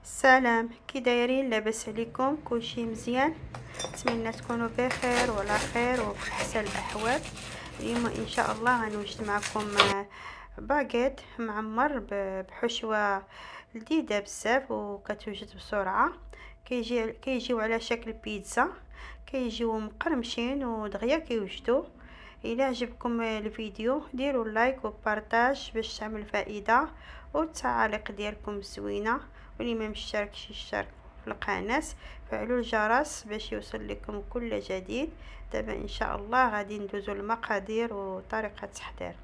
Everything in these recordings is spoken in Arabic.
سلام، كي دايرين؟ لاباس عليكم؟ كلشي مزيان؟ نتمنى تكونوا بخير وعلى خير وفي احسن الاحوال. اليوم ان شاء الله غنوجد معكم باغيت معمر بحشوه لذيذه بزاف وكتوجد بسرعه. كيجيو على شكل بيتزا، كيجيو مقرمشين ودغيا كيوجدوا. الى عجبكم الفيديو ديروا لايك وبارطاج باش تعمل فائده، والتعاليق ديالكم زوينه، واللي ما مشتركش يشترك في القناه. فعلوا الجرس باش يوصل لكم كل جديد. دابا ان شاء الله غادي ندوزو المقادير وطريقه التحضير.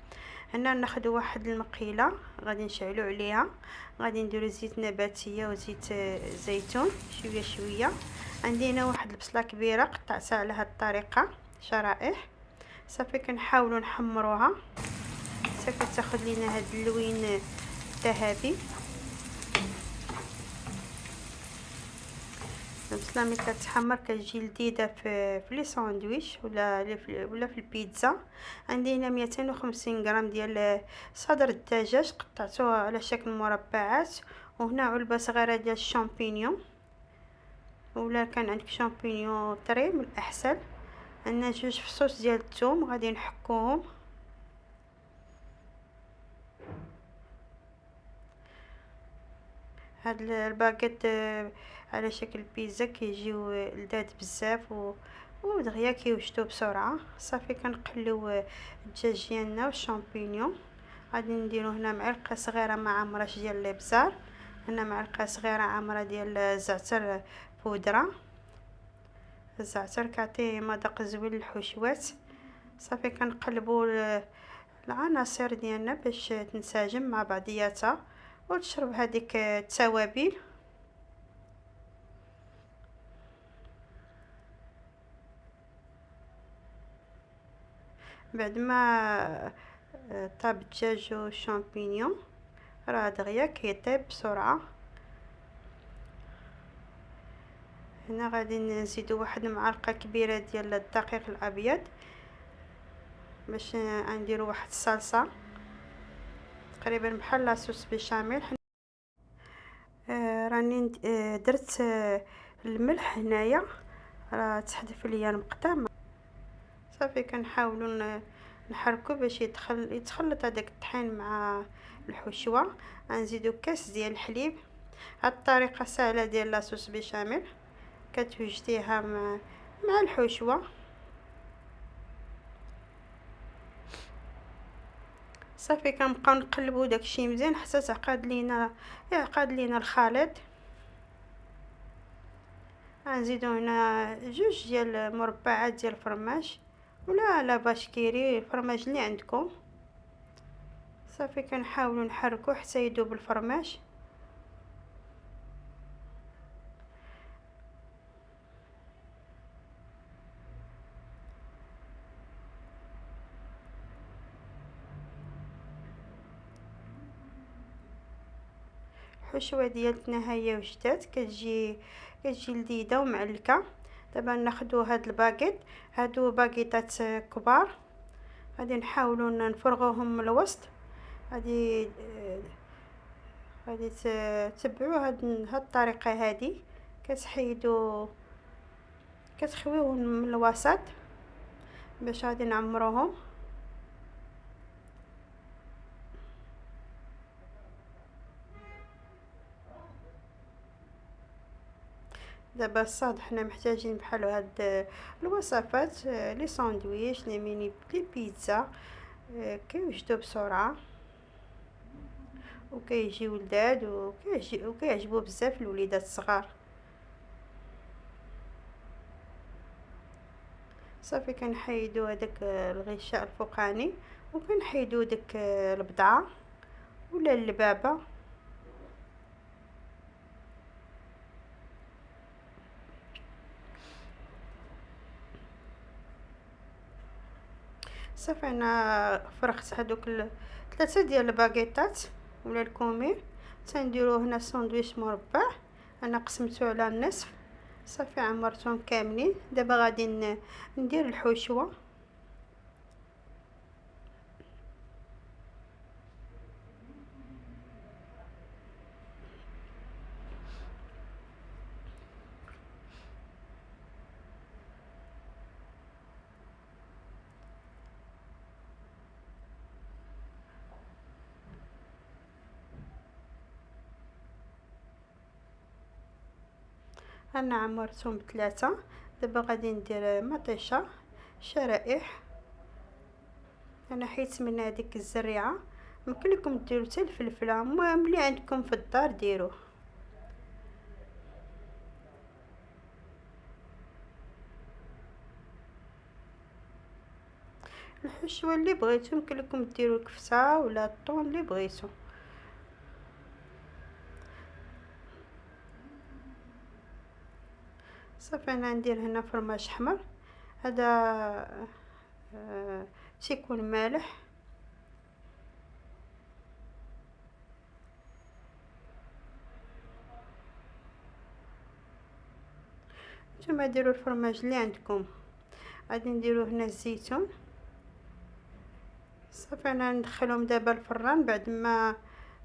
هنا ناخذ واحد المقيله، غادي نشعلو عليها، غادي نديرو زيت نباتيه وزيت زيتون شويه شويه. عندي هنا واحد البصله كبيره قطعتها على هاد الطريقه شرائح. صافي كنحاولوا نحمروها حتى كتاخذ لينا هاد اللون الذهبي. البصله ملي كتحمر كتجي لذيذه في لي ساندويتش ولا في البيتزا. عندي هنا 250 غرام ديال صدر الدجاج قطعته على شكل مربعات، وهنا علبه صغيره ديال الشامبينيون، ولا كان عندك شامبينيون طري من الاحسن. عندنا جوج فصوص ديال الثوم غادي نحكوهم. هاد الباكيت على شكل بيتزا كيجيو لذاذ بزاف ودغيا كيوجدوا بسرعه. صافي كنقليو الدجاج ديالنا والشامبينيون. غادي نديرو هنا معلقه صغيره ما عمرش ديال الابزار، هنا معلقه صغيره عامره ديال الزعتر بودره. الزعتر كيعطي مذاق زوين للحشوات. صافي كنقلبوا العناصر ديالنا باش تنسجم مع بعضياتها وتشرب هذيك التوابل. بعد ما طاب الدجاج والشامبينيون راه دغيا كيطيب بسرعه. هنا غادي نزيدو واحد المعلقه كبيره ديال الدقيق الابيض باش نديرو واحد الصلصه تقريبا بحال لاصوص بيشاميل. راني درت الملح هنايا، راه تحذف ليا المقطع. صافي كنحاولوا نحركو باش يتخلط هذاك الطحين مع الحشوه. غنزيدو كاس ديال الحليب. هاد الطريقه سهله ديال لاصوص بيشاميل كتوجديها مع الحشوه. صافي كنبقاو نقلبوا داكشي مزيان حتى يعقد لينا الخليط. غنزيدو هنا جوج ديال مربعات ديال الفرماج ولا لا باشكيري، الفرماج اللي عندكم. صافي كنحاولوا نحركو حتى يذوب الفرماج. الحشوه ديالتنا هي وجدات، كتجي لذيذه ومعلكه. دابا ناخذوا هاد الباكيت، هادو باكيطات كبار، غادي نحاولوا نفرغوهم من الوسط. غادي تتبعوا هاد الطريقه هادي. كتخويوهم من الوسط باش غادي نعمروهم. دابا الصاد حنا محتاجين بحال هاد الوصفات، لي ساندويش، لي ميني، لي بيتزا، كيوجدوا بسرعه وكيجيو لذاذ وكيعجبوا بزاف الوليدات الصغار. صافي كنحيدو هذاك الغشاء الفوقاني وكنحيدو داك البضعه ولا اللبابه. صافي انا فرغت هذوك ثلاثه ديال الباكيطات ولا الكومير. تنديرو هنا ساندويش مربع، انا قسمته على النصف. صافي عمرتهم كاملين. دابا غادي ندير الحشوه. انا عمرتهم ب3. دابا غادي ندير مطيشه شرائح. انا حيت من هذيك الزريعه. يمكن لكم ديروا حتى الفلفله، المهم اللي عندكم في الدار ديروه. الحشوه اللي بغيتو يمكن لكم ديروا الكفته ولا الطون اللي بغيتو. صافي انا ندير هنا فرماج احمر. هذا تيكون مالح. نتوما ديروا الفرماج اللي عندكم. غادي نديرو هنا الزيتون. صافي انا ندخلهم دابا الفران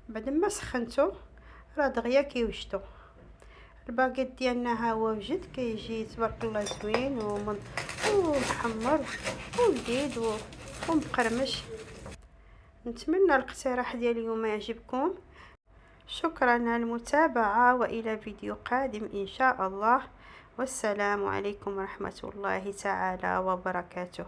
بعد ما سخنته راه دغيا كيوجدوا. الباكيت ديالنا ها هو وجد، كيجي تبارك الله زوين ومحمر ولذيذ ومقرمش. نتمنى الاقتراح ديال اليوم يعجبكم. شكرا على المتابعة، والى فيديو قادم ان شاء الله. والسلام عليكم ورحمة الله تعالى وبركاته.